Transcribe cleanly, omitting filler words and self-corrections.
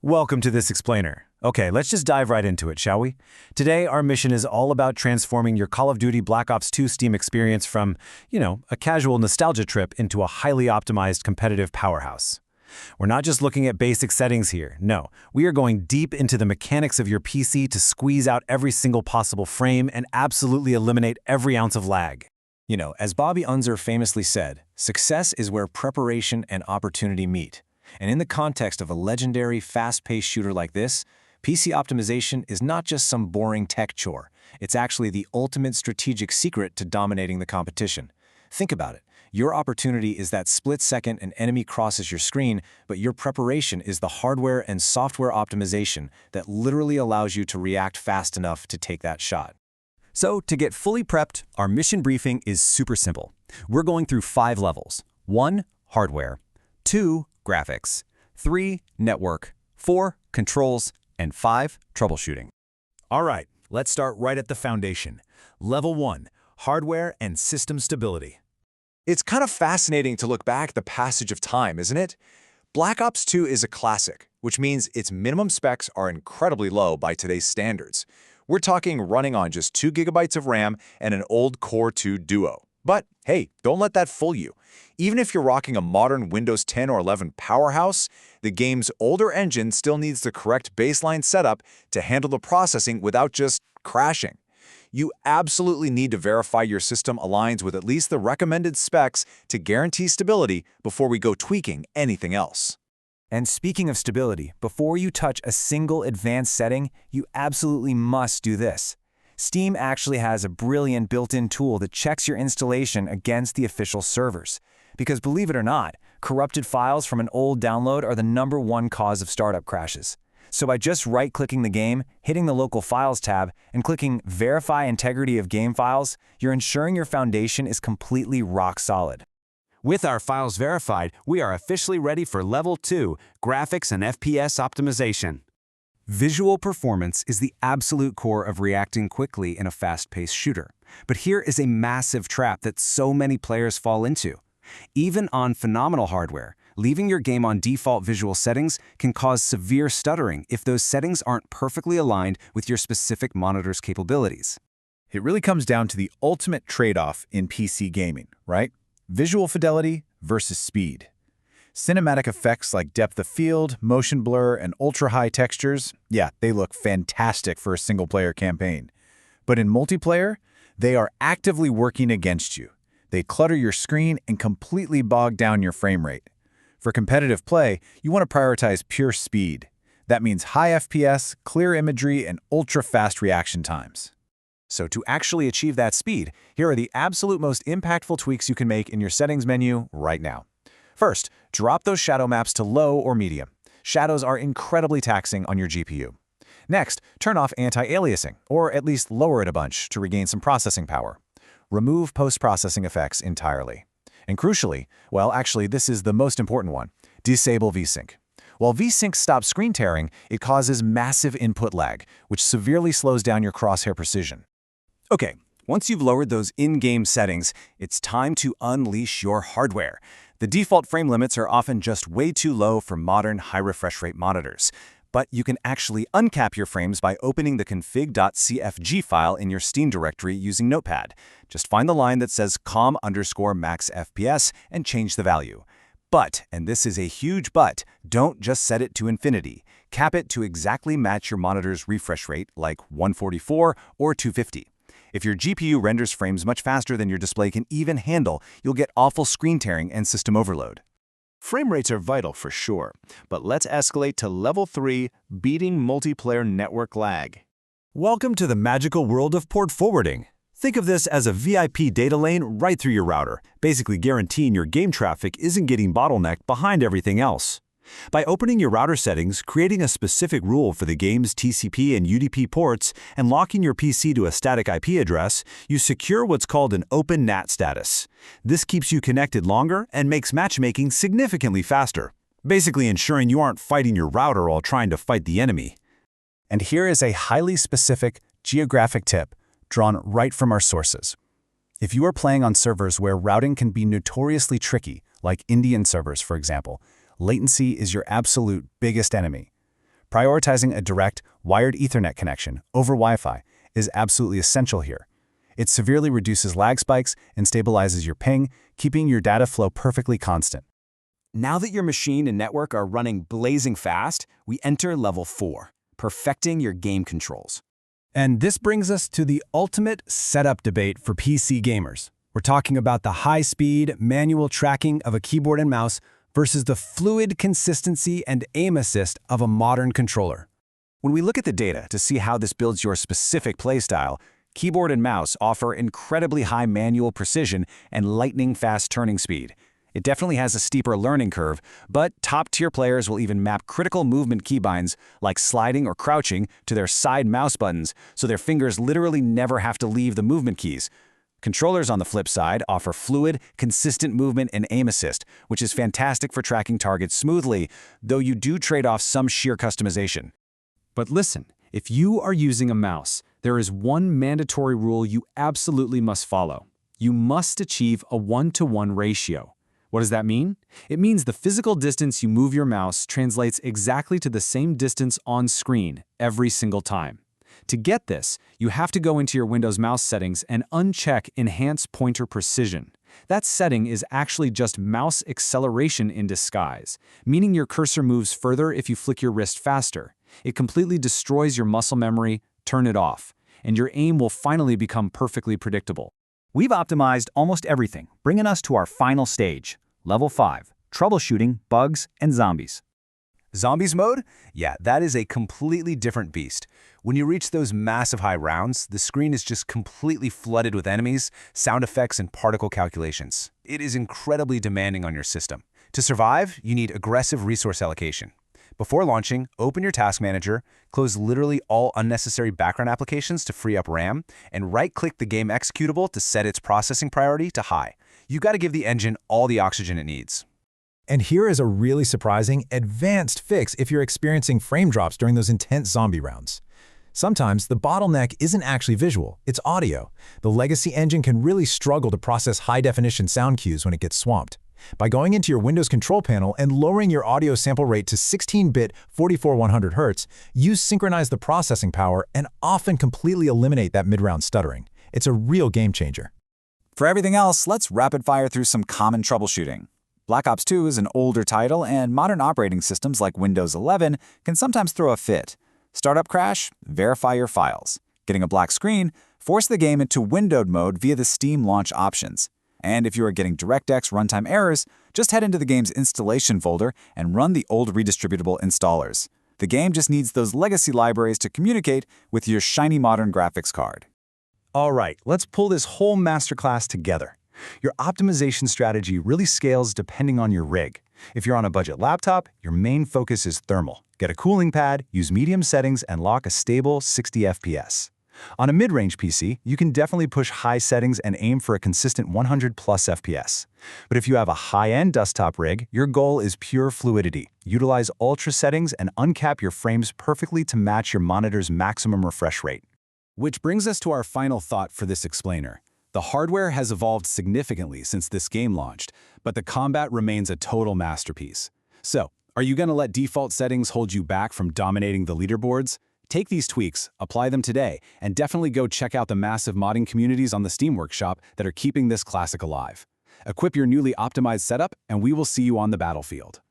Welcome to this explainer. Okay, let's just dive right into it, shall we? Today, our mission is all about transforming your Call of Duty Black Ops 2 Steam experience from, a casual nostalgia trip into a highly optimized competitive powerhouse. We're not just looking at basic settings here. No, we are going deep into the mechanics of your PC to squeeze out every single possible frame and absolutely eliminate every ounce of lag. As Bobby Unser famously said, success is where preparation and opportunity meet. And in the context of a legendary, fast-paced shooter like this, PC optimization is not just some boring tech chore. It's actually the ultimate strategic secret to dominating the competition. Think about it. Your opportunity is that split second an enemy crosses your screen, but your preparation is the hardware and software optimization that literally allows you to react fast enough to take that shot. So, to get fully prepped, our mission briefing is super simple. We're going through 5 levels. 1. Hardware. 2. Graphics. 3. Network. 4. Controls. And 5. Troubleshooting. All right, let's start right at the foundation. Level 1. Hardware and system stability. It's kind of fascinating to look back the passage of time, isn't it? Black Ops 2 is a classic, which means its minimum specs are incredibly low by today's standards. We're talking running on just 2 GB of RAM and an old Core 2 Duo. But hey, don't let that fool you. Even if you're rocking a modern Windows 10 or 11 powerhouse, the game's older engine still needs the correct baseline setup to handle the processing without just crashing. You absolutely need to verify your system aligns with at least the recommended specs to guarantee stability before we go tweaking anything else. And speaking of stability, before you touch a single advanced setting, you absolutely must do this. Steam actually has a brilliant built-in tool that checks your installation against the official servers. Because believe it or not, corrupted files from an old download are the #1 cause of startup crashes. So by just right-clicking the game, hitting the local Files tab, and clicking Verify Integrity of Game Files, you're ensuring your foundation is completely rock solid. With our files verified, we are officially ready for Level 2, Graphics and FPS Optimization. Visual performance is the absolute core of reacting quickly in a fast-paced shooter. But here is a massive trap that so many players fall into. Even on phenomenal hardware, leaving your game on default visual settings can cause severe stuttering if those settings aren't perfectly aligned with your specific monitor's capabilities. It really comes down to the ultimate trade-off in PC gaming, right? Visual fidelity versus speed. Cinematic effects like depth of field, motion blur, and ultra-high textures, yeah, they look fantastic for a single-player campaign. But in multiplayer, they are actively working against you. They clutter your screen and completely bog down your frame rate. For competitive play, you want to prioritize pure speed. That means high FPS, clear imagery, and ultra-fast reaction times. So to actually achieve that speed, here are the absolute most impactful tweaks you can make in your settings menu right now. First, drop those shadow maps to low or medium. Shadows are incredibly taxing on your GPU. Next, turn off anti-aliasing, or at least lower it a bunch to regain some processing power. Remove post-processing effects entirely. And crucially, well, actually, this is the most important one, disable VSync. While VSync stops screen tearing, it causes massive input lag, which severely slows down your crosshair precision. Okay, once you've lowered those in-game settings, it's time to unleash your hardware. The default frame limits are often just way too low for modern high refresh rate monitors. But you can actually uncap your frames by opening the config.cfg file in your Steam directory using Notepad. Just find the line that says com_max FPS and change the value. But, and this is a huge but, don't just set it to infinity. Cap it to exactly match your monitor's refresh rate, like 144 or 250. If your GPU renders frames much faster than your display can even handle, you'll get awful screen tearing and system overload. Frame rates are vital for sure, but let's escalate to Level 3, beating multiplayer network lag. Welcome to the magical world of port forwarding. Think of this as a VIP data lane right through your router, basically guaranteeing your game traffic isn't getting bottlenecked behind everything else. By opening your router settings, creating a specific rule for the game's TCP and UDP ports, and locking your PC to a static IP address, you secure what's called an open NAT status. This keeps you connected longer and makes matchmaking significantly faster, basically ensuring you aren't fighting your router while trying to fight the enemy. And here is a highly specific geographic tip drawn right from our sources. If you are playing on servers where routing can be notoriously tricky, like Indian servers, for example, latency is your absolute biggest enemy. Prioritizing a direct, wired Ethernet connection over Wi-Fi is absolutely essential here. It severely reduces lag spikes and stabilizes your ping, keeping your data flow perfectly constant. Now that your machine and network are running blazing fast, we enter level 4, perfecting your game controls. And this brings us to the ultimate setup debate for PC gamers. We're talking about the high-speed, manual tracking of a keyboard and mouse versus the fluid consistency and aim assist of a modern controller. When we look at the data to see how this builds your specific playstyle, keyboard and mouse offer incredibly high manual precision and lightning-fast turning speed. It definitely has a steeper learning curve, but top-tier players will even map critical movement keybinds, like sliding or crouching, to their side mouse buttons, so their fingers literally never have to leave the movement keys. Controllers, on the flip side, offer fluid, consistent movement and aim assist, which is fantastic for tracking targets smoothly, though you do trade off some sheer customization. But listen, if you are using a mouse, there is one mandatory rule you absolutely must follow. You must achieve a 1-to-1 ratio. What does that mean? It means the physical distance you move your mouse translates exactly to the same distance on screen every single time. To get this, you have to go into your Windows mouse settings and uncheck Enhance Pointer Precision. That setting is actually just mouse acceleration in disguise, meaning your cursor moves further if you flick your wrist faster. It completely destroys your muscle memory. Turn it off, and your aim will finally become perfectly predictable. We've optimized almost everything, bringing us to our final stage, Level 5, Troubleshooting Bugs and Zombies. Zombies mode? Yeah, that is a completely different beast. When you reach those massive high rounds, the screen is just completely flooded with enemies, sound effects, and particle calculations. It is incredibly demanding on your system. To survive, you need aggressive resource allocation. Before launching, open your task manager, close literally all unnecessary background applications to free up RAM, and right-click the game executable to set its processing priority to high. You gotta give the engine all the oxygen it needs. And here is a really surprising, advanced fix if you're experiencing frame drops during those intense zombie rounds. Sometimes the bottleneck isn't actually visual, it's audio. The legacy engine can really struggle to process high-definition sound cues when it gets swamped. By going into your Windows control panel and lowering your audio sample rate to 16-bit 44100 Hz, you synchronize the processing power and often completely eliminate that mid-round stuttering. It's a real game changer. For everything else, let's rapid-fire through some common troubleshooting. Black Ops 2 is an older title, and modern operating systems like Windows 11 can sometimes throw a fit. Startup crash? Verify your files. Getting a black screen? Force the game into windowed mode via the Steam launch options. And if you are getting DirectX runtime errors, just head into the game's installation folder and run the old redistributable installers. The game just needs those legacy libraries to communicate with your shiny modern graphics card. All right, let's pull this whole masterclass together. Your optimization strategy really scales depending on your rig. If you're on a budget laptop, your main focus is thermal. Get a cooling pad, use medium settings, and lock a stable 60 FPS. On a mid-range PC, you can definitely push high settings and aim for a consistent 100+ FPS. But if you have a high-end desktop rig, your goal is pure fluidity. Utilize ultra settings and uncap your frames perfectly to match your monitor's maximum refresh rate. Which brings us to our final thought for this explainer. The hardware has evolved significantly since this game launched, but the combat remains a total masterpiece. So, are you going to let default settings hold you back from dominating the leaderboards? Take these tweaks, apply them today, and definitely go check out the massive modding communities on the Steam Workshop that are keeping this classic alive. Equip your newly optimized setup, and we will see you on the battlefield.